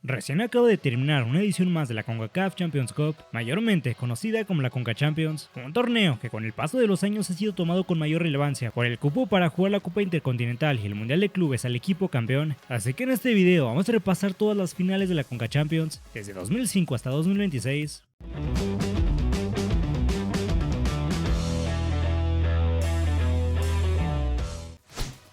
Recién acaba de terminar una edición más de la CONCACAF Champions Cup, mayormente conocida como la Conca Champions, un torneo que con el paso de los años ha sido tomado con mayor relevancia por el cupo para jugar la Copa Intercontinental y el Mundial de Clubes al equipo campeón. Así que en este video vamos a repasar todas las finales de la Conca Champions, desde 2005 hasta 2026.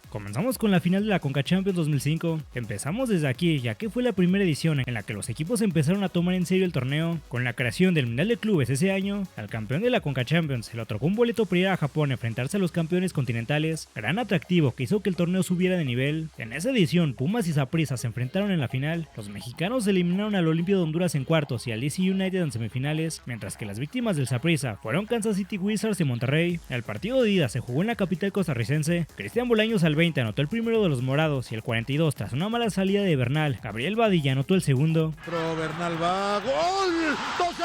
Comenzamos con la final de la Conca Champions 2005. Empezamos desde aquí, ya que fue la primera edición en la que los equipos empezaron a tomar en serio el torneo. Con la creación del Mundial de Clubes ese año, al campeón de la Conca Champions se le otorgó un boleto para ir a Japón a enfrentarse a los campeones continentales, gran atractivo que hizo que el torneo subiera de nivel. En esa edición, Pumas y Saprissa se enfrentaron en la final. Los mexicanos eliminaron al Olimpia de Honduras en cuartos y al DC United en semifinales, mientras que las víctimas del Saprissa fueron Kansas City Wizards y Monterrey. El partido de ida se jugó en la capital costarricense. Cristian Bolaños al 20 anotó el primero de los morados y el 42 tras una mala salida de Bernal. Gabriel Badilla anotó el segundo. Pero Bernal va, ¡gol! 2-0,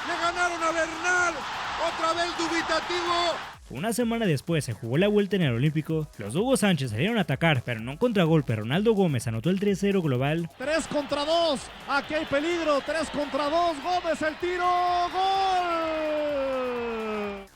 le ganaron a Bernal, otra vez dubitativo. Una semana después se jugó la vuelta en el Olímpico. Los Hugo Sánchez salieron a atacar, pero no un contragolpe. Ronaldo Gómez anotó el 3-0 global. 3 contra 2, aquí hay peligro, 3 contra 2, Gómez el tiro, ¡gol!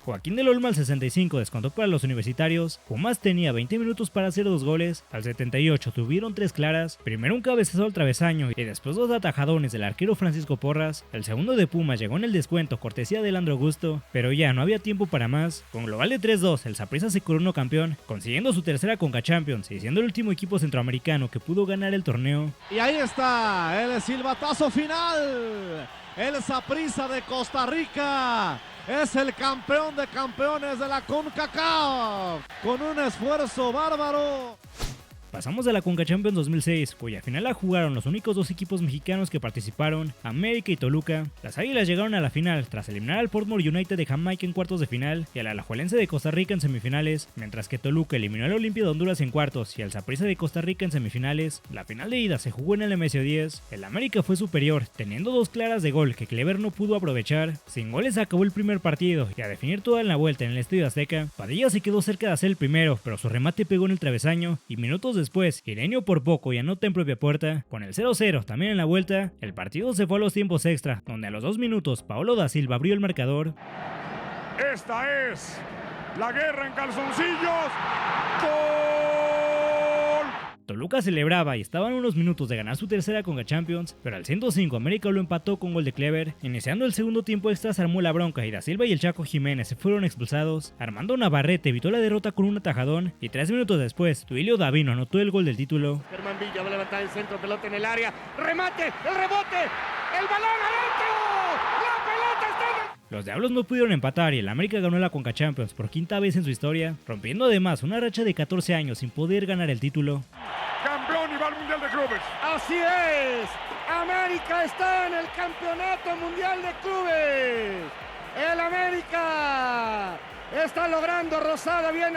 Joaquín del Olmo al 65 descontó para los universitarios. Pumas tenía 20 minutos para hacer 2 goles. Al 78 tuvieron 3 claras. Primero un cabezazo al travesaño y después 2 atajadones del arquero Francisco Porras. El segundo de Pumas llegó en el descuento, cortesía de Leandro Augusto, pero ya no había tiempo para más. Con global de 3-2, el Saprissa se coronó campeón, consiguiendo su tercera Conca Champions y siendo el último equipo centroamericano que pudo ganar el torneo. Y ahí está el silbatazo final. El Saprissa de Costa Rica es el campeón de campeones de la CONCACAF con un esfuerzo bárbaro. Pasamos a la Conca Champions 2006, cuya final la jugaron los únicos dos equipos mexicanos que participaron, América y Toluca. Las Águilas llegaron a la final tras eliminar al Portmore United de Jamaica en cuartos de final y al Alajuelense de Costa Rica en semifinales, mientras que Toluca eliminó al Olimpia de Honduras en cuartos y al Saprissa de Costa Rica en semifinales. La final de ida se jugó en el MSO10. El América fue superior, teniendo 2 claras de gol que Clever no pudo aprovechar. Sin goles acabó el primer partido y a definir toda en la vuelta en el Estadio Azteca, Padilla se quedó cerca de hacer el primero, pero su remate pegó en el travesaño y minutos después, Irenio por poco y anota en propia puerta. Con el 0-0 también en la vuelta, el partido se fue a los tiempos extra, donde a los 2 minutos Paolo da Silva abrió el marcador. Esta es la guerra en calzoncillos. ¡Gol! Toluca celebraba y estaban unos minutos de ganar su tercera Conca Champions, pero al 105 América lo empató con gol de Clever. Iniciando el segundo tiempo extra se armó la bronca y Da Silva y el Chaco Jiménez se fueron expulsados. Armando Navarrete evitó la derrota con un atajadón y 3 minutos después Duilio Davino anotó el gol del título. Germán Villa va a levantar el centro, pelota en el área, remate, el rebote, el balón adentro, la pelota está en el... Los Diablos no pudieron empatar y el América ganó la Conca Champions por 5ª vez en su historia, rompiendo además una racha de 14 años sin poder ganar el título. Campeón y va al Mundial de Clubes. Así es, América está en el Campeonato Mundial de Clubes. El América está logrando Rosada bien.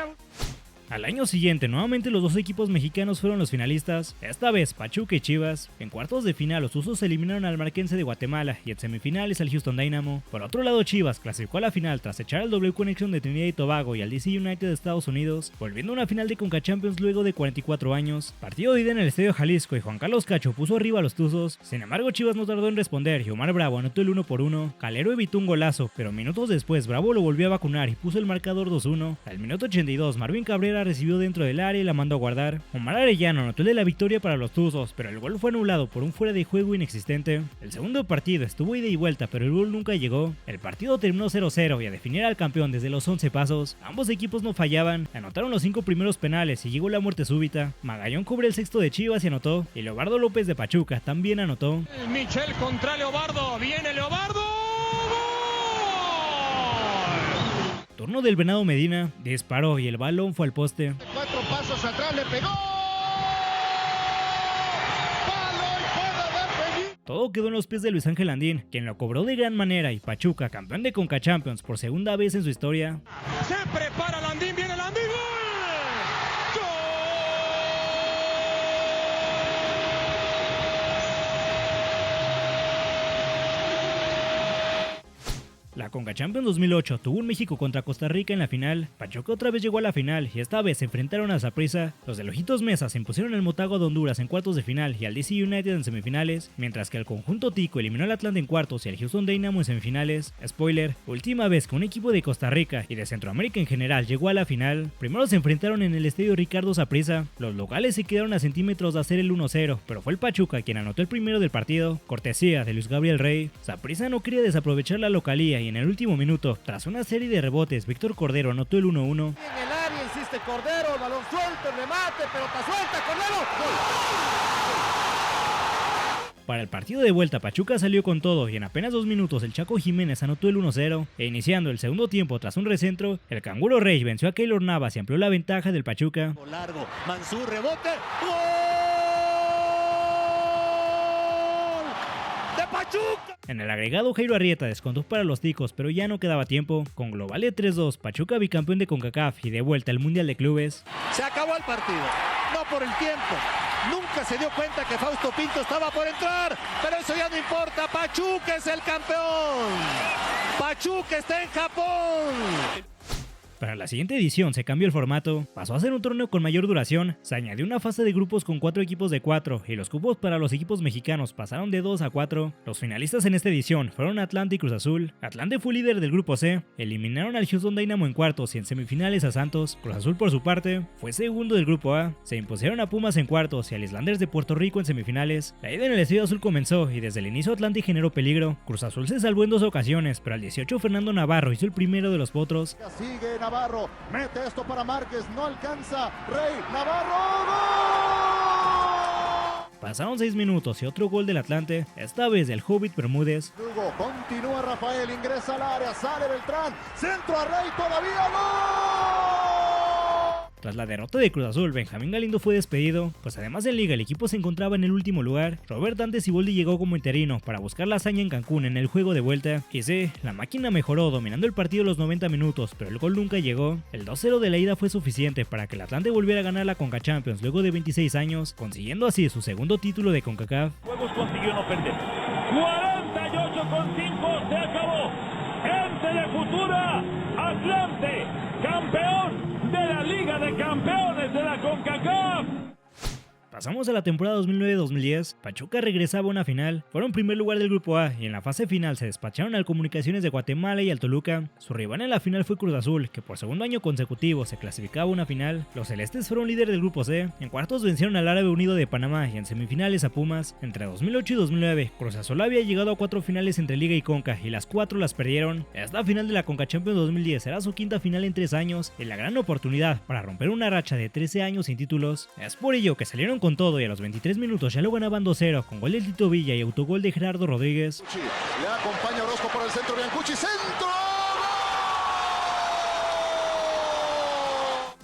Al año siguiente, nuevamente los dos equipos mexicanos fueron los finalistas, esta vez Pachuca y Chivas. En cuartos de final los Tuzos eliminaron al Marquense de Guatemala y en semifinales al Houston Dynamo. Por otro lado, Chivas clasificó a la final tras echar al W Connection de Trinidad y Tobago y al DC United de Estados Unidos, volviendo a una final de Conca Champions luego de 44 años. Partido de ida en el Estadio Jalisco y Juan Carlos Cacho puso arriba a los Tuzos. Sin embargo, Chivas no tardó en responder y Omar Bravo anotó el 1-1. Calero evitó un golazo, pero minutos después Bravo lo volvió a vacunar y puso el marcador 2-1. Al minuto 82, Marvin Cabrera recibió dentro del área y la mandó a guardar. Omar Arellano anotó el de la victoria para los Tuzos, pero el gol fue anulado por un fuera de juego inexistente. El segundo partido estuvo ida y vuelta, pero el gol nunca llegó. El partido terminó 0-0 y a definir al campeón desde los 11 pasos. Ambos equipos no fallaban, anotaron los 5 primeros penales y llegó la muerte súbita. Magallón cubre el sexto de Chivas y anotó, y Leobardo López de Pachuca también anotó. Michel contra Leobardo, viene Leobardo. Turno del Venado Medina, disparó y el balón fue al poste. 4 pasos atrás, le pegó. Todo quedó en los pies de Luis Ángel Landín, quien lo cobró de gran manera y Pachuca, campeón de Conca Champions por 2ª vez en su historia. Se prepara Landín, viene Landín, ¡gol! ¡Gol! La Conca Champions 2008 tuvo un México contra Costa Rica en la final, Pachuca otra vez llegó a la final y esta vez se enfrentaron a Saprissa. Los de Ojitos Meza se impusieron al Motagua de Honduras en cuartos de final y al DC United en semifinales, mientras que el conjunto tico eliminó al Atlante en cuartos y al Houston Dynamo en semifinales. Spoiler, última vez que un equipo de Costa Rica y de Centroamérica en general llegó a la final. Primero se enfrentaron en el estadio Ricardo Saprissa, los locales se quedaron a centímetros de hacer el 1-0, pero fue el Pachuca quien anotó el primero del partido, cortesía de Luis Gabriel Rey. Saprissa no quería desaprovechar la localía y en el último minuto, tras una serie de rebotes, Víctor Cordero anotó el 1-1. En el área insiste Cordero, el balón suelto, el remate, pelota suelta, Cordero, ¡gol! Para el partido de vuelta, Pachuca salió con todo y en apenas 2 minutos el Chaco Jiménez anotó el 1-0 e iniciando el segundo tiempo tras un recentro, el Canguro Rey venció a Keylor Navas y amplió la ventaja del Pachuca. Largo, Mansur, rebote, ¡gol! ¡De Pachuca! En el agregado, Jairo Arrieta descontó para los ticos, pero ya no quedaba tiempo. Con global de 3-2, Pachuca bicampeón de CONCACAF y de vuelta al Mundial de Clubes. Se acabó el partido, no por el tiempo. Nunca se dio cuenta que Fausto Pinto estaba por entrar, pero eso ya no importa. Pachuca es el campeón. Pachuca está en Japón. Para la siguiente edición se cambió el formato, pasó a ser un torneo con mayor duración, se añadió una fase de grupos con 4 equipos de 4 y los cupos para los equipos mexicanos pasaron de 2 a 4. Los finalistas en esta edición fueron Atlante y Cruz Azul. Atlante fue líder del grupo C, eliminaron al Houston Dynamo en cuartos y en semifinales a Santos. Cruz Azul por su parte fue segundo del grupo A, se impusieron a Pumas en cuartos y al Islanders de Puerto Rico en semifinales. La ida en el Estadio Azul comenzó y desde el inicio Atlante generó peligro. Cruz Azul se salvó en 2 ocasiones, pero al 18 Fernando Navarro hizo el primero de los potros. Sigue Navarro, mete esto para Márquez, no alcanza, Rey, Navarro, ¡gol! Pasaron 6 minutos y otro gol del Atlante, esta vez del Hobbit Bermúdez. Lugo, continúa Rafael, ingresa al área, sale Beltrán, centro a Rey, todavía ¡gol! Tras la derrota de Cruz Azul, Benjamín Galindo fue despedido, pues además en Liga el equipo se encontraba en el último lugar. Robert Dante Siboldi llegó como interino para buscar la hazaña en Cancún en el juego de vuelta. Y sí, la máquina mejoró dominando el partido los 90 minutos, pero el gol nunca llegó. El 2-0 de la ida fue suficiente para que el Atlante volviera a ganar la Conca Champions luego de 26 años, consiguiendo así su segundo título de CONCACAF. Juegos consiguió no perder. 48-5 se acabó. Ente de Futura, Atlante, campeón de la Liga de Campeones de la CONCACAF. Pasamos a la temporada 2009-2010, Pachuca regresaba a una final, fueron primer lugar del grupo A y en la fase final se despacharon al Comunicaciones de Guatemala y al Toluca. Su rival en la final fue Cruz Azul, que por segundo año consecutivo se clasificaba a una final. Los celestes fueron líder del grupo C, en cuartos vencieron al Árabe Unido de Panamá y en semifinales a Pumas. Entre 2008 y 2009, Cruz Azul había llegado a 4 finales entre Liga y Conca y las 4 las perdieron. Esta final de la Conca Champions 2010 será su quinta final en 3 años y la gran oportunidad para romper una racha de 13 años sin títulos. Es por ello que salieron con todo y a los 23 minutos ya lo ganaban 2-0 con gol de Tito Villa y autogol de Gerardo Rodríguez. Le acompaña Orozco por el centro, Biancucci, centro.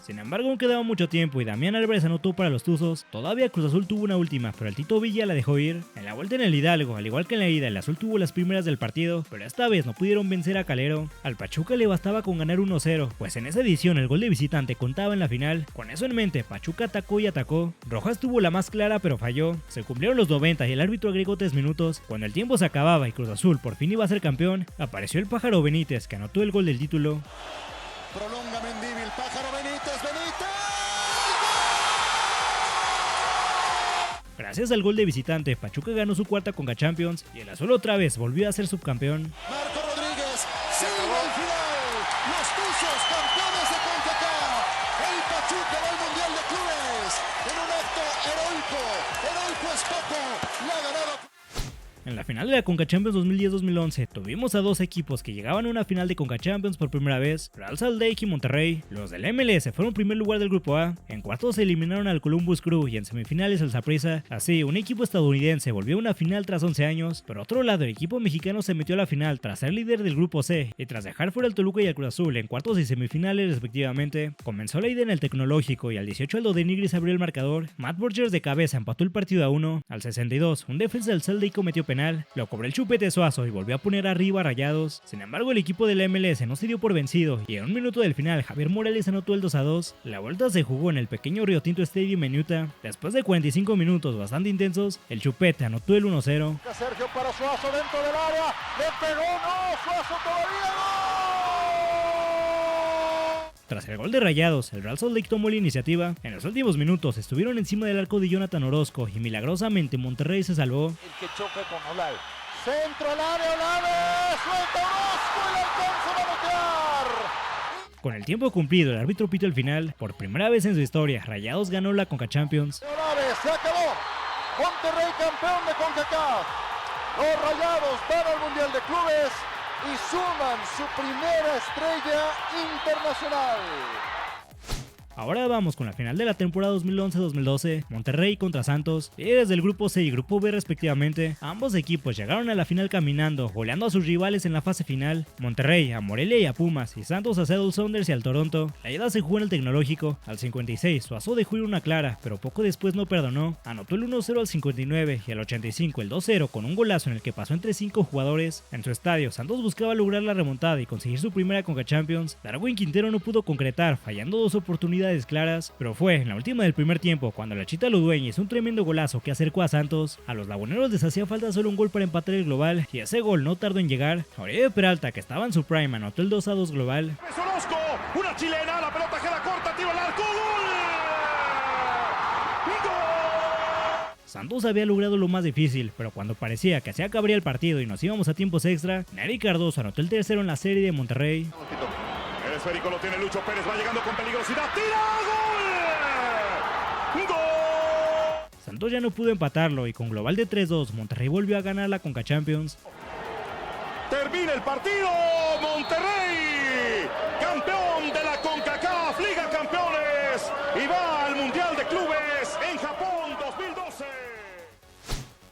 Sin embargo, aún quedaba mucho tiempo y Damián Álvarez anotó para los Tuzos. Todavía Cruz Azul tuvo una última, pero el Tito Villa la dejó ir. En la vuelta en el Hidalgo, al igual que en la ida, el Azul tuvo las primeras del partido, pero esta vez no pudieron vencer a Calero. Al Pachuca le bastaba con ganar 1-0, pues en esa edición el gol de visitante contaba en la final. Con eso en mente, Pachuca atacó y atacó. Rojas tuvo la más clara pero falló. Se cumplieron los 90 y el árbitro agregó 3 minutos. Cuando el tiempo se acababa y Cruz Azul por fin iba a ser campeón, apareció el Pájaro Benítez que anotó el gol del título. Prolonga Mendívil, Pájaro Benítez, Gracias al gol de visitante, Pachuca ganó su cuarta Conca Champions y el Azul otra vez volvió a ser subcampeón. Marco Rodríguez, silba al final, los Tuzos campeones de CONCACAF, el Pachuca del Mundial de Clubes, en un acto heroico es poco, la ganada. En la final de la Conca Champions 2010-2011 tuvimos a 2 equipos que llegaban a una final de Conca Champions por primera vez, Real Salt Lake y Monterrey. Los del MLS fueron primer lugar del grupo A, en cuartos se eliminaron al Columbus Crew y en semifinales al Saprissa. Así, un equipo estadounidense volvió a una final tras 11 años. Por otro lado, el equipo mexicano se metió a la final tras ser líder del grupo C y tras dejar fuera al Toluca y al Cruz Azul en cuartos y semifinales respectivamente. Comenzó la ida en el Tecnológico y al 18 Aldo Denigris abrió el marcador. Matt Burgers de cabeza empató el partido a 1. Al 62, un defensa del Salt Lake cometió penal, lo cobró el Chupete Suazo y volvió a poner arriba a Rayados. Sin embargo, el equipo de la MLS no se dio por vencido y en un minuto del final Javier Morales anotó el 2-2. La vuelta se jugó en el pequeño Rio Tinto Stadium en Utah. Después de 45 minutos bastante intensos, el Chupete anotó el 1-0. Sergio para Suazo dentro del área, le pegó, no, Suazo todavía no. Tras el gol de Rayados, el Real Salt Lake tomó la iniciativa. En los últimos minutos estuvieron encima del arco de Jonathan Orozco y milagrosamente Monterrey se salvó. El que choca con Olave. Centro al área, Olave, suelta Orozco y le alcanza a manotear. Con el tiempo cumplido, el árbitro pitó el final. Por primera vez en su historia, Rayados ganó la Conca Champions. Olave, se acabó. Monterrey campeón de CONCACAF. Los Rayados van al Mundial de Clubes y suman su primera estrella internacional. Ahora vamos con la final de la temporada 2011-2012, Monterrey contra Santos, líderes del grupo C y grupo B respectivamente. Ambos equipos llegaron a la final caminando, goleando a sus rivales en la fase final. Monterrey a Morelia y a Pumas, y Santos a Seattle Sounders y al Toronto. La ida se jugó en el Tecnológico. Al 56, Suazo dejó ir una clara, pero poco después no perdonó. Anotó el 1-0 al 59 y al 85 el 2-0 con un golazo en el que pasó entre 5 jugadores. En su estadio, Santos buscaba lograr la remontada y conseguir su primera Conca Champions. Darwin Quintero no pudo concretar, fallando 2 oportunidades claras, pero fue en la última del primer tiempo cuando la Chita Ludueña hizo un tremendo golazo que acercó a Santos. A los laguneros les hacía falta solo un gol para empatar el global y ese gol no tardó en llegar. Oribe Peralta, que estaba en su prime, anotó el 2-2 global. Es Orozco, una chilena, la pelota queda corta, tiro al arco, ¡gol! Santos había logrado lo más difícil, pero cuando parecía que se acabaría el partido y nos íbamos a tiempos extra, Nery Cardoso anotó el tercero en la serie de Monterrey. El esférico lo tiene Lucho Pérez, va llegando con peligrosidad, ¡tira! ¡Gol! ¡Gol! Santos ya no pudo empatarlo y con global de 3-2, Monterrey volvió a ganar la Conca Champions. Termina el partido, Monterrey, campeón de la CONCACAF, Liga Campeones, y va al Mundial de Clubes en Japón 2012.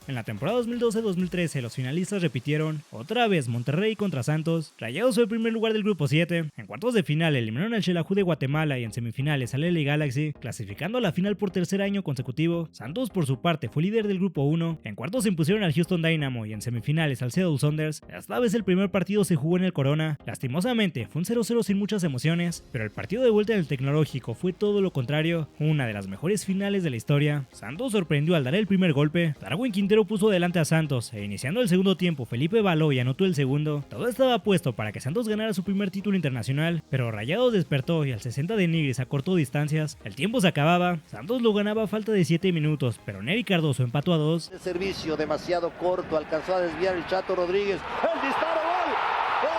En la temporada 2012-2013 los finalistas repitieron, otra vez Monterrey contra Santos. Rayados fue el primer lugar del grupo 7, en cuartos de final eliminaron al Xelajú de Guatemala y en semifinales al LA Galaxy, clasificando a la final por tercer año consecutivo. Santos por su parte fue líder del grupo 1, en cuartos se impusieron al Houston Dynamo y en semifinales al Seattle Sounders. Esta vez el primer partido se jugó en el Corona, lastimosamente fue un 0-0 sin muchas emociones, pero el partido de vuelta en el Tecnológico fue todo lo contrario, una de las mejores finales de la historia. Santos sorprendió al dar el primer golpe, Darwin Quintero puso delante a Santos e iniciando el segundo tiempo Felipe Baloy anotó el segundo. Todo estaba puesto para que Santos ganara su primer título internacional, pero Rayados despertó y al 60 de Nigris acortó distancias. El tiempo se acababa, Santos lo ganaba a falta de 7 minutos, pero Nery Cardoso empató a 2. El servicio demasiado corto, alcanzó a desviar el Chato Rodríguez. El disparo, gol.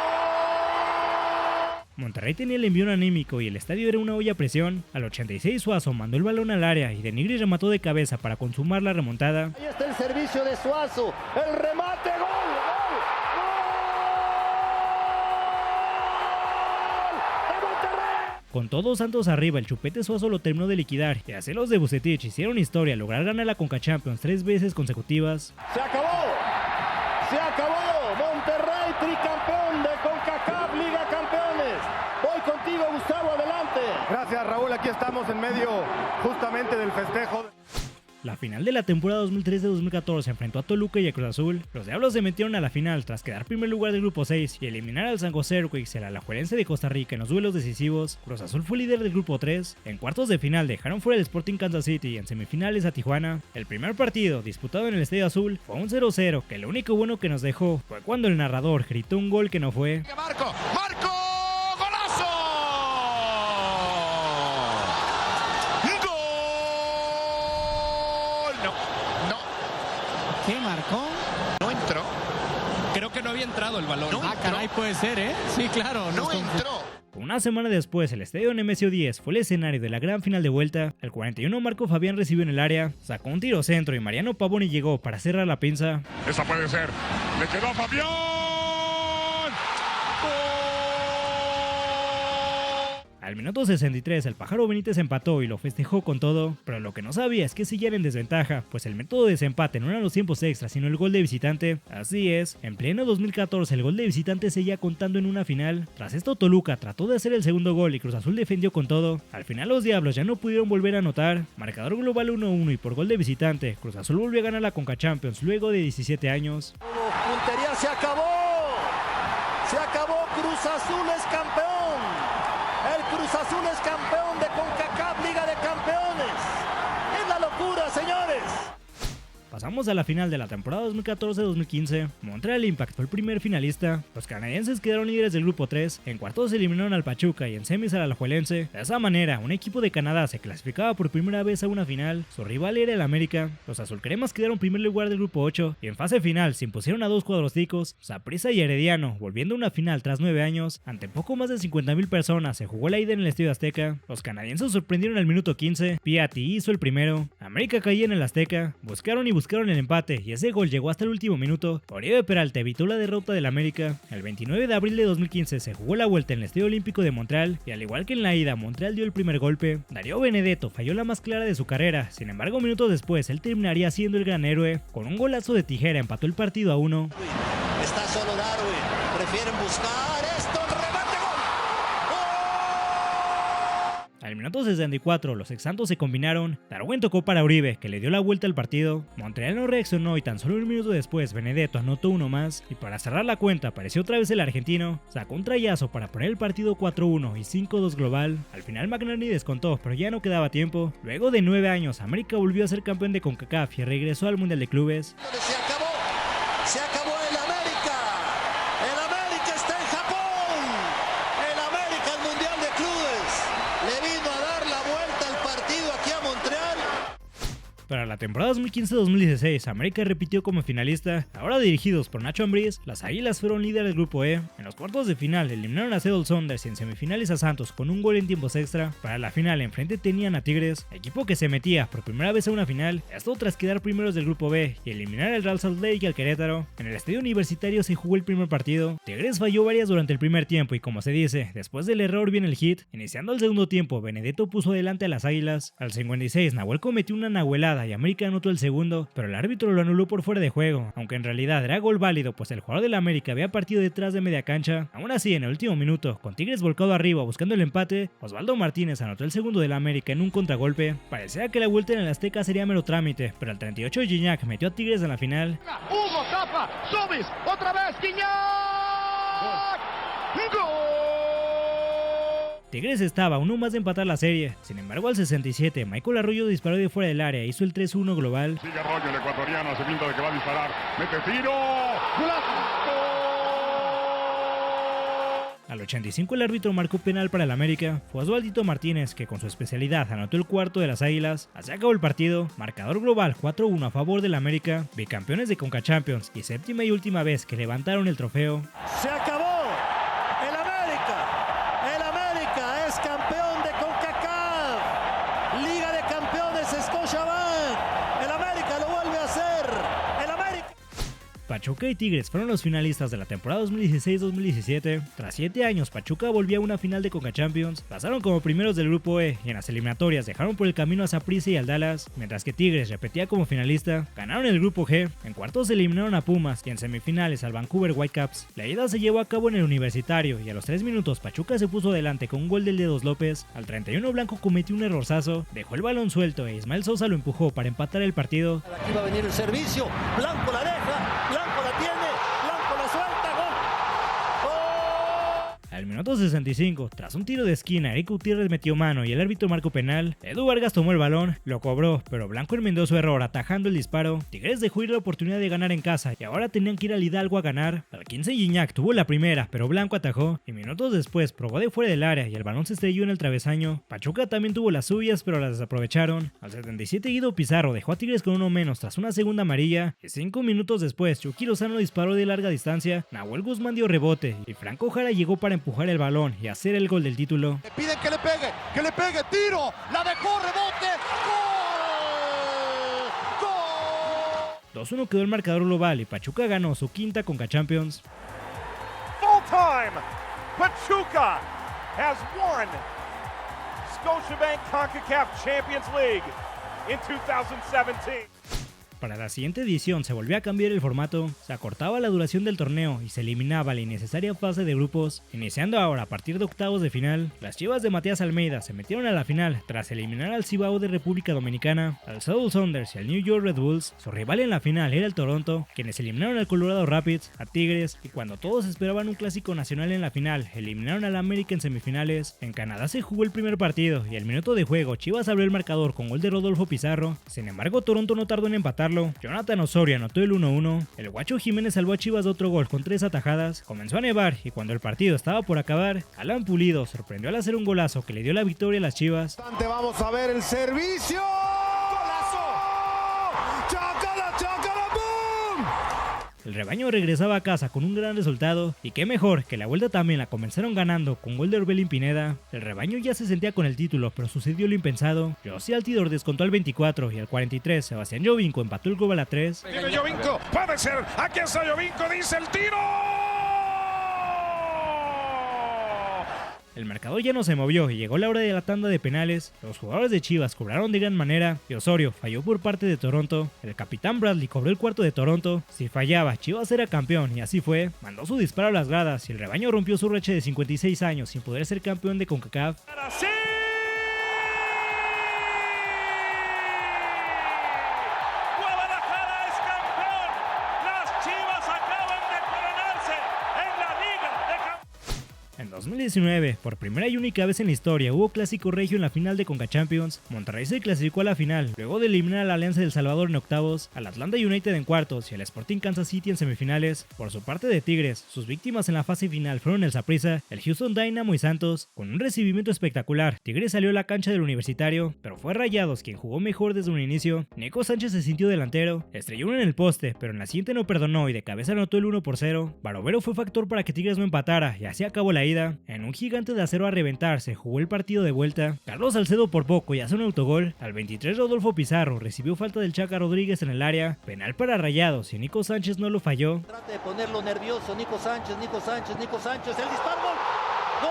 Monterrey tenía el envío anímico y el estadio era una olla a presión. Al 86 Suazo mandó el balón al área y de Nigris remató de cabeza para consumar la remontada. Ahí está el servicio de Suazo, el remate, gol, gol, gol de Monterrey. Con todos Santos arriba, el Chupete Suazo lo terminó de liquidar y así los de Vucetich hicieron historia, lograr ganar la Conca Champions 3 veces consecutivas. Se acabó, Monterrey tricampeón de CONCACAF Liga Campeones. Voy contigo, Gustavo, adelante. Gracias, Raúl, aquí estamos en medio justamente del festejo. La final de la temporada 2013-2014 enfrentó a Toluca y a Cruz Azul. Los Diablos se metieron a la final tras quedar primer lugar del grupo 6 y eliminar al San José Earthquakes y al Alajuelense de Costa Rica en los duelos decisivos. Cruz Azul fue líder del grupo 3. En cuartos de final dejaron fuera el Sporting Kansas City y en semifinales a Tijuana. El primer partido, disputado en el Estadio Azul, fue un 0-0 que lo único bueno que nos dejó fue cuando el narrador gritó un gol que no fue. Marco, golazo. ¿Qué marcó? No entró. Creo que no había entrado el balón. No Caray, puede ser, ¿eh? Sí, claro. No entró. Una semana después, el estadio Nemesio 10 fue el escenario de la gran final de vuelta. El 41 Marco Fabián recibió en el área, sacó un tiro centro y Mariano Pavoni llegó para cerrar la pinza. Esa puede ser. Le quedó a Fabián. Al minuto 63 el Pájaro Benítez empató y lo festejó con todo, pero lo que no sabía es que seguían en desventaja, pues el método de desempate no eran los tiempos extras sino el gol de visitante. Así es, en pleno 2014 el gol de visitante seguía contando en una final. Tras esto Toluca trató de hacer el segundo gol y Cruz Azul defendió con todo. Al final los Diablos ya no pudieron volver a anotar, marcador global 1-1 y por gol de visitante, Cruz Azul volvió a ganar la Conca Champions luego de 17 años. Puntería, se acabó, Cruz Azul es campeón, el Cruz Azul es campeón de CONCACAF Liga de Campeones, es la locura, señores. Pasamos a la final de la temporada 2014-2015. Montreal Impact fue el primer finalista. Los canadienses quedaron líderes del grupo 3. En cuartos se eliminaron al Pachuca y en semis al Alajuelense. De esa manera, un equipo de Canadá se clasificaba por primera vez a una final. Su rival era el América. Los azulcremas quedaron en primer lugar del grupo 8 y en fase final se impusieron a dos cuadros ticos, Saprissa y Herediano, volviendo a una final tras 9 años. Ante poco más de 50,000 personas se jugó la ida en el Estadio Azteca. Los canadienses sorprendieron al minuto 15. Piatti hizo el primero. América caía en el Azteca. Buscaron el empate y ese gol llegó hasta el último minuto. Oribe Peralta evitó la derrota del América. El 29 de abril de 2015 se jugó la vuelta en el Estadio Olímpico de Montreal y al igual que en la ida, Montreal dio el primer golpe. Darío Benedetto falló la más clara de su carrera, sin embargo minutos después él terminaría siendo el gran héroe. Con un golazo de tijera empató el partido a 1. Está solo Darwin, prefieren buscar esto, remate, gol. Al minuto 64 los exsantos se combinaron, Darwin tocó para Uribe que le dio la vuelta al partido, Montreal no reaccionó y tan solo un minuto después Benedetto anotó uno más y para cerrar la cuenta apareció otra vez el argentino, sacó un trayazo para poner el partido 4-1 y 5-2 global. Al final McNerney descontó pero ya no quedaba tiempo. Luego de 9 años América volvió a ser campeón de CONCACAF y regresó al Mundial de Clubes. Se acabó el América está en Japón, el América al Mundial de Clubes, le vino a dar la vuelta al partido aquí a Montreal. Para la temporada 2015-2016, América repitió como finalista. Ahora dirigidos por Nacho Ambriz, las Águilas fueron líderes del grupo E. En los cuartos de final eliminaron a Seattle Sounders y en semifinales a Santos con un gol en tiempos extra. Para la final enfrente tenían a Tigres, equipo que se metía por primera vez a una final, esto tras quedar primeros del grupo B y eliminar al Real Salt Lake y al Querétaro. En el estadio universitario se jugó el primer partido. Tigres falló varias durante el primer tiempo y como se dice, después del error viene el hit. Iniciando el segundo tiempo, Benedetto puso adelante a las Águilas. Al 56, Nahuel cometió una nahuelada y América anotó el segundo, pero el árbitro lo anuló por fuera de juego, aunque en realidad era gol válido pues el jugador del América había partido detrás de media cancha. Aún así, en el último minuto, con Tigres volcado arriba buscando el empate, Osvaldo Martínez anotó el segundo del América en un contragolpe. Parecía que la vuelta en el Azteca sería mero trámite, pero al 38 Gignac metió a Tigres en la final. Hugo tapa, Sobis, otra vez Gignac. ¡Gol! Tigres estaba a uno más de empatar la serie. Sin embargo, al 67, Michael Arroyo disparó de fuera del área e hizo el 3-1 global. Sigue Arroyo, el ecuatoriano, hace pinta de que va a disparar. Mete tiro. Al 85 el árbitro marcó penal para el América. Fue Osvaldito Martínez que con su especialidad anotó el cuarto de las Águilas. Así acabó el partido. Marcador global 4-1 a favor del América. Bicampeones de Conca Champions y séptima y última vez que levantaron el trofeo. Se acabó. El América es campeón de CONCACAF Liga de Campeones Scotiabank. El América lo vuelve a hacer. El América. Pachuca y Tigres fueron los finalistas de la temporada 2016-2017. Tras 7 años, Pachuca volvió a una final de Conca Champions. Pasaron como primeros del grupo E y en las eliminatorias dejaron por el camino a Saprissa y al Dallas, mientras que Tigres repetía como finalista. Ganaron el grupo G. En cuartos eliminaron a Pumas y en semifinales al Vancouver Whitecaps. La ida se llevó a cabo en el Universitario y a los 3 minutos Pachuca se puso adelante con un gol del Dedos López. Al 31 Blanco cometió un errorzazo, dejó el balón suelto e Ismael Sosa lo empujó para empatar el partido. Aquí va a venir el servicio. Blanco la deja. Blanco la tiene. Blanco la suelta. Gol. Al minuto 65, tras un tiro de esquina, Eric Gutiérrez metió mano y el árbitro marcó penal. Edu Vargas tomó el balón, lo cobró, pero Blanco enmendó su error atajando el disparo. Tigres dejó ir la oportunidad de ganar en casa y ahora tenían que ir al Hidalgo a ganar. Al 15 Gignac tuvo la primera, pero Blanco atajó y minutos después probó de fuera del área y el balón se estrelló en el travesaño. Pachuca también tuvo las suyas, pero las desaprovecharon. Al 77 Guido Pizarro dejó a Tigres con uno menos tras una segunda amarilla y 5 minutos después Chucky Lozano disparó de larga distancia, Nahuel Guzmán dio rebote y Franco Jara llegó para empujar el balón y hacer el gol del título. Le piden que le pegue, tiro, la dejó, rebote, gol. 2-1 quedó el marcador global y Pachuca ganó su quinta Conca Champions. Full time. Pachuca has won Scotiabank CONCACAF Champions League in 2017. Para la siguiente edición se volvió a cambiar el formato, se acortaba la duración del torneo y se eliminaba la innecesaria fase de grupos, iniciando ahora a partir de octavos de final. Las Chivas de Matías Almeida se metieron a la final tras eliminar al Cibao de República Dominicana, al Seattle Sounders y al New York Red Bulls. Su rival en la final era el Toronto, quienes eliminaron al Colorado Rapids, a Tigres, y cuando todos esperaban un clásico nacional en la final, eliminaron al América en semifinales. En Canadá se jugó el primer partido y al minuto de juego Chivas abrió el marcador con gol de Rodolfo Pizarro. Sin embargo, Toronto no tardó en empatarlo. Jonathan Osorio anotó el 1-1, el Guacho Jiménez salvó a Chivas de otro gol con 3 atajadas, comenzó a nevar y cuando el partido estaba por acabar, Alan Pulido sorprendió al hacer un golazo que le dio la victoria a las Chivas. Vamos a ver el servicio. ¡Golazo! ¡Chócala, chócala, boom! El rebaño regresaba a casa con un gran resultado y qué mejor que la vuelta también la comenzaron ganando con gol de Orbelín Pineda. El rebaño ya se sentía con el título, pero sucedió lo impensado. Josie Altidor descontó al 24 y al 43 Sebastián Giovinco empató el gol a 3. Viene Giovinco, puede ser, aquí está Giovinco, dice el tiro. El marcador ya no se movió y llegó la hora de la tanda de penales. Los jugadores de Chivas cobraron de gran manera y Osorio falló por parte de Toronto. El capitán Bradley cobró el cuarto de Toronto. Si fallaba, Chivas era campeón y así fue. Mandó su disparo a las gradas y el rebaño rompió su racha de 56 años sin poder ser campeón de CONCACAF. ¡Sí! Guadalajara es campeón. Las Chivas acaban de coronarse en la Liga de Campeones. En 2019, por primera y única vez en la historia, hubo clásico regio en la final de CONCACHAMPIONS. Monterrey se clasificó a la final, luego de eliminar a la Alianza del Salvador en octavos, al Atlanta United en cuartos y al Sporting Kansas City en semifinales. Por su parte de Tigres, sus víctimas en la fase final fueron el Saprissa, el Houston Dynamo y Santos. Con un recibimiento espectacular, Tigres salió a la cancha del Universitario, pero fue Rayados quien jugó mejor desde un inicio. Nico Sánchez se sintió delantero, estrelló uno en el poste, pero en la siguiente no perdonó y de cabeza anotó el 1-0. Barovero fue factor para que Tigres no empatara y así acabó la ida. En un gigante de acero a reventar se jugó el partido de vuelta. Carlos Salcedo por poco y hace un autogol. Al 23 Rodolfo Pizarro recibió falta del Chaca Rodríguez en el área. Penal para Rayados y Nico Sánchez no lo falló. Trata de ponerlo nervioso, Nico Sánchez, el disparo, gol.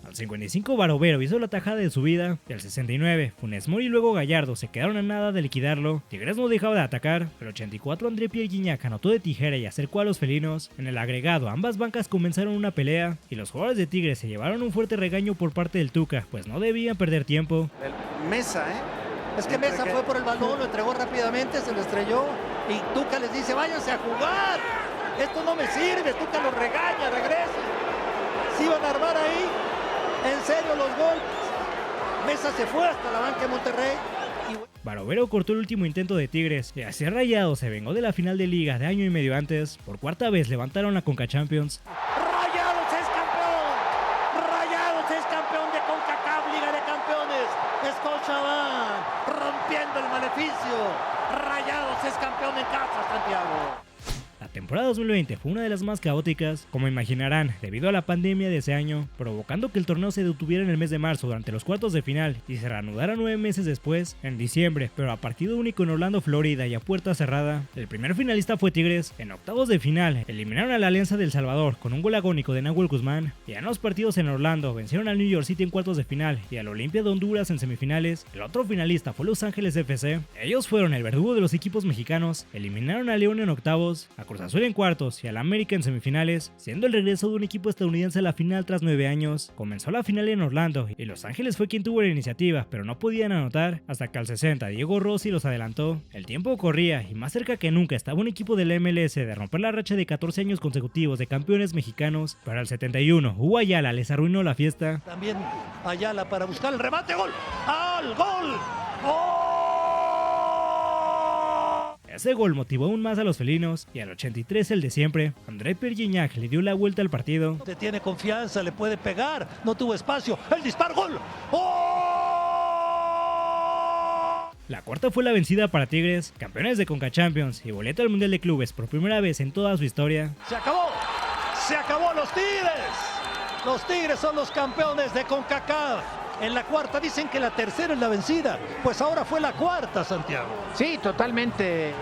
Al 55 Barovero hizo la tajada de su vida. Y al 69 Funes Mori y luego Gallardo se quedaron a nada de liquidarlo. Tigres no dejaba de atacar. El 84 André Pierre Gignac anotó de tijera y acercó a los felinos. En el agregado ambas bancas comenzaron una pelea y los jugadores de Tigres se llevaron un fuerte regaño por parte del Tuca, pues no debían perder tiempo. Mesa, Es que Mesa fue por el balón, lo entregó rápidamente, se lo estrelló y Tuca les dice, váyanse a jugar. Esto no me sirve, Tuca los regaña, regresen. Se iban a armar ahí. En serio los golpes. Mesa se fue hasta la banca de Monterrey. Barovero cortó el último intento de Tigres y así Rayados se vengó de la final de liga de año y medio antes. Por cuarta vez levantaron la CONCACHAMPIONS. Rayados es campeón. Rayados es campeón de CONCACAF Liga de Campeones. Scotiabank rompiendo el maleficio. Rayados es campeón en casa, Santiago. La temporada 2020 fue una de las más caóticas, como imaginarán, debido a la pandemia de ese año, provocando que el torneo se detuviera en el mes de marzo durante los cuartos de final y se reanudara 9 meses después, en diciembre, pero a partido único en Orlando, Florida y a puerta cerrada. El primer finalista fue Tigres. En octavos de final, eliminaron a la Alianza del Salvador con un gol agónico de Nahuel Guzmán, y en los partidos en Orlando vencieron al New York City en cuartos de final y al Olimpia de Honduras en semifinales. El otro finalista fue Los Ángeles FC. Ellos fueron el verdugo de los equipos mexicanos, eliminaron a León en octavos, a Cruz Azul en cuartos y al América en semifinales, siendo el regreso de un equipo estadounidense a la final tras 9 años. Comenzó la final en Orlando y Los Ángeles fue quien tuvo la iniciativa, pero no podían anotar hasta que al 60 Diego Rossi los adelantó. El tiempo corría y más cerca que nunca estaba un equipo del MLS de romper la racha de 14 años consecutivos de campeones mexicanos. Para el 71 Hugo Ayala les arruinó la fiesta. También Ayala para buscar el remate, gol. ¡Al gol! ¡Gol! Ese gol motivó aún más a los felinos y al 83 el de siempre, André Pierre Gignac le dio la vuelta al partido. Te tiene confianza, le puede pegar, no tuvo espacio, el disparo, gol. ¡Oh! La cuarta fue la vencida para Tigres, campeones de CONCACHAMPIONS y boleto al Mundial de Clubes por primera vez en toda su historia. Se acabó los Tigres. Los Tigres son los campeones de CONCACAF. En la cuarta dicen que la tercera es la vencida. Pues ahora fue la cuarta, Santiago. Sí, totalmente.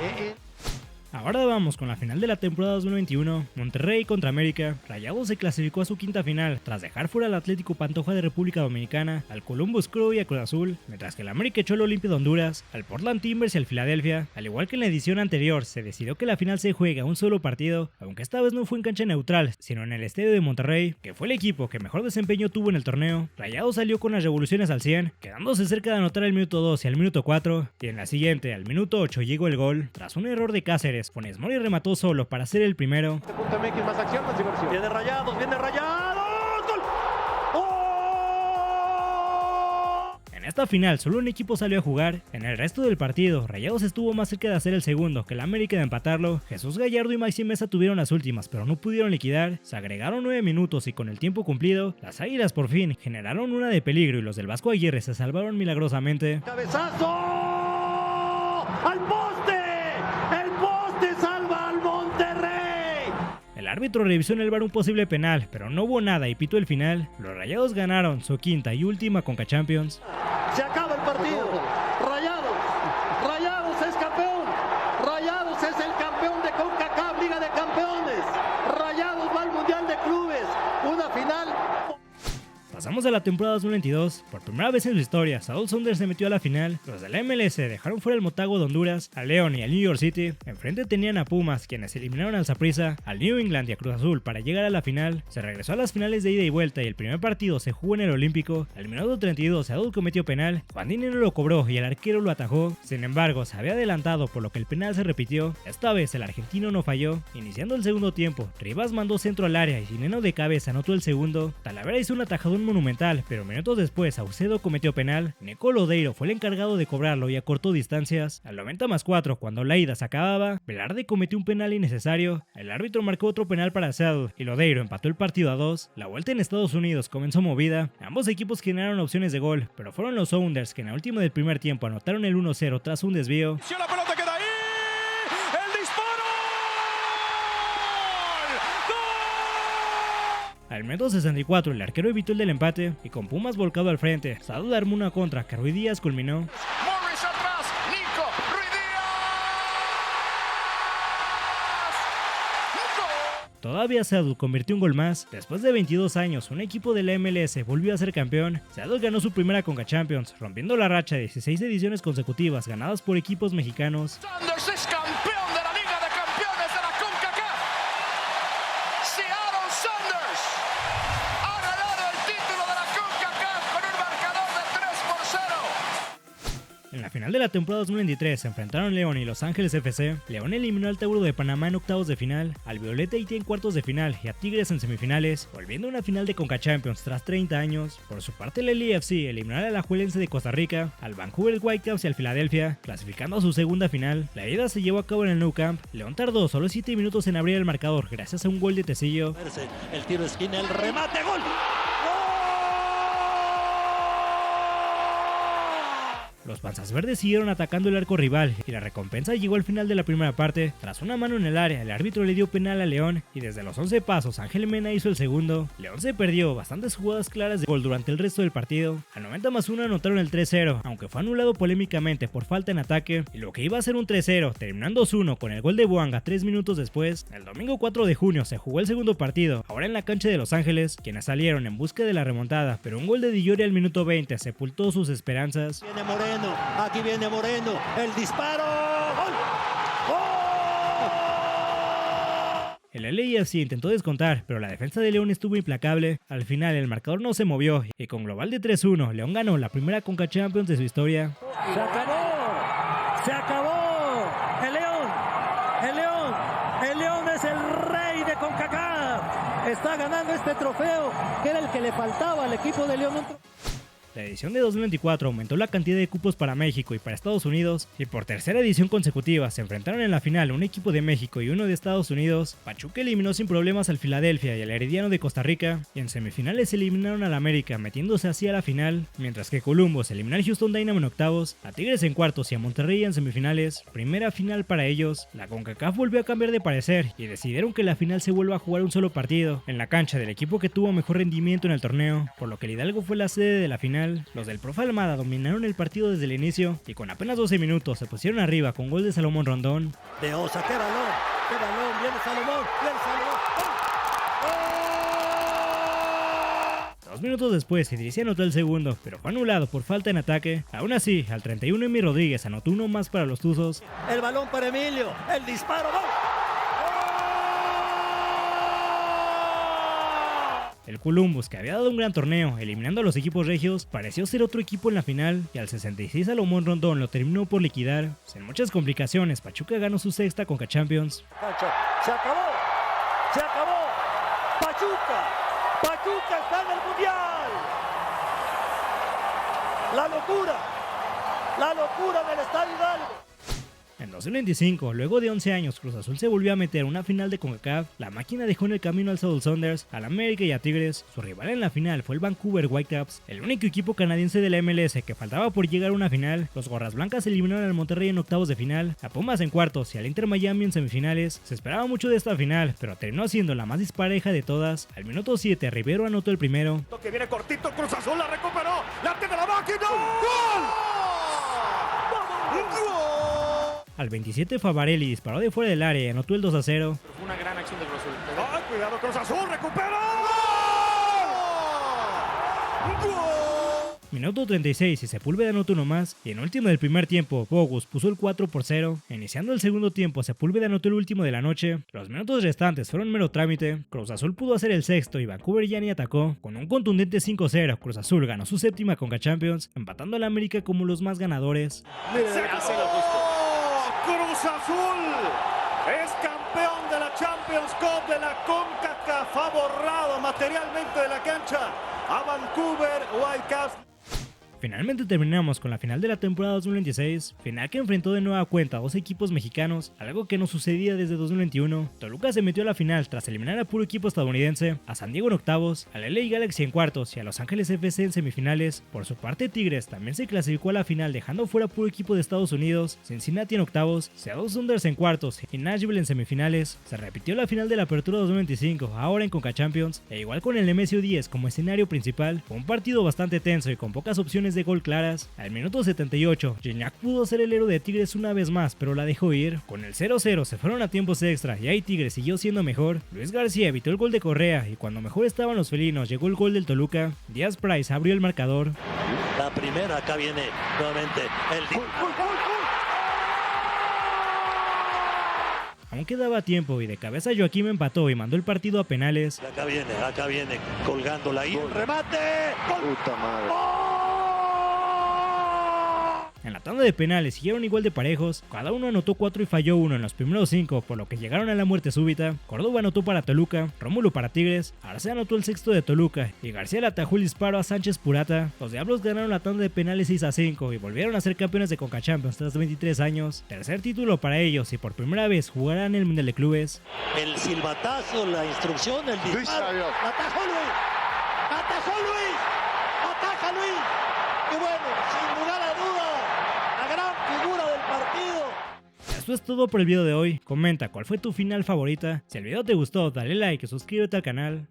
Ahora vamos con la final de la temporada 2021, Monterrey contra América. Rayados se clasificó a su quinta final tras dejar fuera al Atlético Pantoja de República Dominicana, al Columbus Crew y a Cruz Azul, mientras que el América echó al Olimpia de Honduras, al Portland Timbers y al Philadelphia. Al igual que en la edición anterior, se decidió que la final se juegue a un solo partido, aunque esta vez no fue en cancha neutral, sino en el estadio de Monterrey, que fue el equipo que mejor desempeño tuvo en el torneo. Rayados salió con las revoluciones al 100, quedándose cerca de anotar al minuto 2 y al minuto 4, y en la siguiente, al minuto 8, llegó el gol. Tras un error de Cáceres, Funes Mori remató solo para hacer el primero. Más acción, más diversión. Viene Rayados, ¡gol! ¡Oh! En esta final solo un equipo salió a jugar. En el resto del partido, Rayados estuvo más cerca de hacer el segundo que el América de empatarlo. Jesús Gallardo y Maxi Meza tuvieron las últimas, pero no pudieron liquidar. Se agregaron 9 minutos y con el tiempo cumplido, las Águilas por fin generaron una de peligro y los del Vasco Aguirre se salvaron milagrosamente. ¡Cabezazo! ¡Al poste! ¡El poste salva al Monterrey! El árbitro revisó en el VAR un posible penal, pero no hubo nada y pitó el final. Los Rayados ganaron su quinta y última Conca Champions. Se acaba el partido. Rayados es campeón. Rayados es el campeón de CONCACAF, Liga de Campeones. Rayados va al Mundial de Clubes. Una final. Pasamos a la temporada 2022. Por primera vez en su historia, Seattle Sounders se metió a la final. Los de la MLS dejaron fuera el Motagua de Honduras, a León y al New York City. Enfrente tenían a Pumas, quienes eliminaron al Saprissa, al New England y a Cruz Azul para llegar a la final. Se regresó a las finales de ida y vuelta y el primer partido se jugó en el Olímpico. Al minuto 32, Seattle cometió penal. Juandini no lo cobró y el arquero lo atajó. Sin embargo, se había adelantado, por lo que el penal se repitió. Esta vez el argentino no falló. Iniciando el segundo tiempo, Rivas mandó centro al área y Gineno de cabeza anotó el segundo. Talavera hizo un atajadón monumental, pero minutos después Saucedo cometió penal. Nico Lodeiro fue el encargado de cobrarlo y acortó distancias. Al 90+4, cuando la ida se acababa, Velarde cometió un penal innecesario. El árbitro marcó otro penal para Seattle y Lodeiro empató el partido a 2. La vuelta en Estados Unidos comenzó movida. Ambos equipos generaron opciones de gol, pero fueron los Sounders que en la última del primer tiempo anotaron el 1-0 tras un desvío. La pelota queda ahí. El disparo. Al minuto 64 el arquero evitó el del empate y con Pumas volcado al frente, Seattle armó una contra que Ruiz Díaz culminó. Morris atrás, Nico, Ruiz Díaz. Todavía Seattle convirtió un gol más. Después de 22 años, un equipo de la MLS volvió a ser campeón. Seattle ganó su primera Conca Champions, rompiendo la racha de 16 ediciones consecutivas ganadas por equipos mexicanos. Sanders es campeón de la Liga de Campeones de la CONCACAF. Seattle Sanders ha ganado el título de la CONCACAF con un marcador de 3-0. En la final de la temporada 2023 se enfrentaron León y Los Ángeles FC. León eliminó al Tauro de Panamá en octavos de final, al Violeta Haití en cuartos de final y a Tigres en semifinales, volviendo a una final de Conca Champions tras 30 años. Por su parte, el LAFC eliminó al Alajuelense de Costa Rica, al Vancouver Whitecaps y al Philadelphia, clasificando a su segunda final. La ida se llevó a cabo en el Nou Camp. León tardó solo 7 minutos en abrir el marcador gracias a un gol de Tecillo. El tiro de esquina, el remate, gol. Los panzas verdes siguieron atacando el arco rival y la recompensa llegó al final de la primera parte. Tras una mano en el área, el árbitro le dio penal a León y desde los 11 pasos Ángel Mena hizo el segundo. León se perdió bastantes jugadas claras de gol durante el resto del partido. Al 90+1 anotaron el 3-0, aunque fue anulado polémicamente por falta en ataque, y lo que iba a ser un 3-0 terminó en 2-1 con el gol de Boanga 3 minutos después. El domingo 4 de junio se jugó el segundo partido, ahora en la cancha de Los Ángeles, quienes salieron en busca de la remontada, pero un gol de Di Llori al minuto 20 sepultó sus esperanzas. Viene Moreno, aquí viene Moreno, el disparo, ¡gol! El LAFC intentó descontar, pero la defensa de León estuvo implacable. Al final el marcador no se movió y con global de 3-1, León ganó la primera Conca Champions de su historia. ¡Se acabó! ¡Se acabó! ¡El León es el rey de CONCACAF! Está ganando este trofeo, que era el que le faltaba al equipo de León. La edición de 2024 aumentó la cantidad de cupos para México y para Estados Unidos, y por tercera edición consecutiva se enfrentaron en la final un equipo de México y uno de Estados Unidos. Pachuca eliminó sin problemas al Philadelphia y al Herediano de Costa Rica, y en semifinales eliminaron al América metiéndose así a la final, mientras que Columbus eliminó al Houston Dynamo en octavos, a Tigres en cuartos y a Monterrey en semifinales. Primera final para ellos. La CONCACAF volvió a cambiar de parecer y decidieron que la final se vuelva a jugar un solo partido, en la cancha del equipo que tuvo mejor rendimiento en el torneo, por lo que el Hidalgo fue la sede de la final. final, los del Profe Almada dominaron el partido desde el inicio y con apenas 12 minutos se pusieron arriba con gol de Salomón Rondón. De Osa, qué balón, viene Salomón. 2 minutos después, Idrissi anotó el segundo, pero fue anulado por falta en ataque. Aún así, al 31 Emi Rodríguez anotó uno más para los Tuzos. El balón para Emilio, el disparo, ¡gol! El Columbus, que había dado un gran torneo eliminando a los equipos regios, pareció ser otro equipo en la final y al 66 Salomón Rondón lo terminó por liquidar. Sin muchas complicaciones, Pachuca ganó su sexta Conca Champions. Se acabó, Pachuca está en el Mundial. La locura del Estadio Hidalgo. En 2025, luego de 11 años, Cruz Azul se volvió a meter una final de CONCACAF. La máquina dejó en el camino al Seattle Sounders, al América y a Tigres. Su rival en la final fue el Vancouver Whitecaps, el único equipo canadiense de la MLS que faltaba por llegar a una final. Los Gorras Blancas eliminaron al Monterrey en octavos de final, a Pumas en cuartos y al Inter Miami en semifinales. Se esperaba mucho de esta final, pero terminó siendo la más dispareja de todas. Al minuto 7, Rivero anotó el primero. Que viene cortito, Cruz Azul la recuperó, la tiene la máquina. ¡Gol! Al 27, Favarelli disparó de fuera del área y anotó el 2-0. Fue una gran acción de Cruz Azul. ¡Ay, cuidado, Cruz Azul recupera! ¡Gol! Minuto 36 y Sepúlveda anotó uno más, y en último del primer tiempo, Bogus puso el 4-0. Iniciando el segundo tiempo, Sepúlveda anotó el último de la noche. Los minutos restantes fueron mero trámite. Cruz Azul pudo hacer el sexto y Vancouver ya ni atacó. Con un contundente 5-0, Cruz Azul ganó su séptima Conca Champions, empatando al América como los más ganadores. Cruz Azul es campeón de la Champions Cup de la CONCACAF, ha borrado materialmente de la cancha a Vancouver Whitecaps. Finalmente terminamos con la final de la temporada 2026, final que enfrentó de nueva cuenta a dos equipos mexicanos, algo que no sucedía desde 2021. Toluca se metió a la final tras eliminar a puro equipo estadounidense, a San Diego en octavos, al LA Galaxy en cuartos y a Los Ángeles FC en semifinales. Por su parte, Tigres también se clasificó a la final dejando fuera a puro equipo de Estados Unidos, Cincinnati en octavos, Seattle Sounders en cuartos y Nashville en semifinales. Se repitió la final de la Apertura 2025, ahora en Conca Champions, e igual con el Nemesio 10 como escenario principal. Fue un partido bastante tenso y con pocas opciones de gol claras. Al minuto 78, Gignac pudo ser el héroe de Tigres una vez más, pero la dejó ir. Con el 0-0 se fueron a tiempos extra y ahí Tigres siguió siendo mejor. Luis García evitó el gol de Correa y cuando mejor estaban los felinos llegó el gol del Toluca. Díaz Price abrió el marcador. La primera, acá viene nuevamente el... Aún quedaba tiempo y de cabeza Joaquín empató y mandó el partido a penales. Acá viene, colgándola ahí. ¡Remate! ¡Gol! Puta madre. En la tanda de penales siguieron igual de parejos, cada uno anotó 4 y falló 1 en los primeros 5, por lo que llegaron a la muerte súbita. Córdoba anotó para Toluca, Rómulo para Tigres, Arce anotó el sexto de Toluca y García le atajó el disparo a Sánchez Purata. Los Diablos ganaron la tanda de penales 6-5 y volvieron a ser campeones de Conca Champions tras 23 años. Tercer título para ellos y por primera vez jugarán el Mundial de Clubes. El silbatazo, la instrucción, el disparo. ¡Atajó Luis! ¡Ataja Luis! Y bueno, sin lugar a duda, la gran figura del partido. Esto es todo por el video de hoy. Comenta cuál fue tu final favorita. Si el video te gustó, dale like y suscríbete al canal.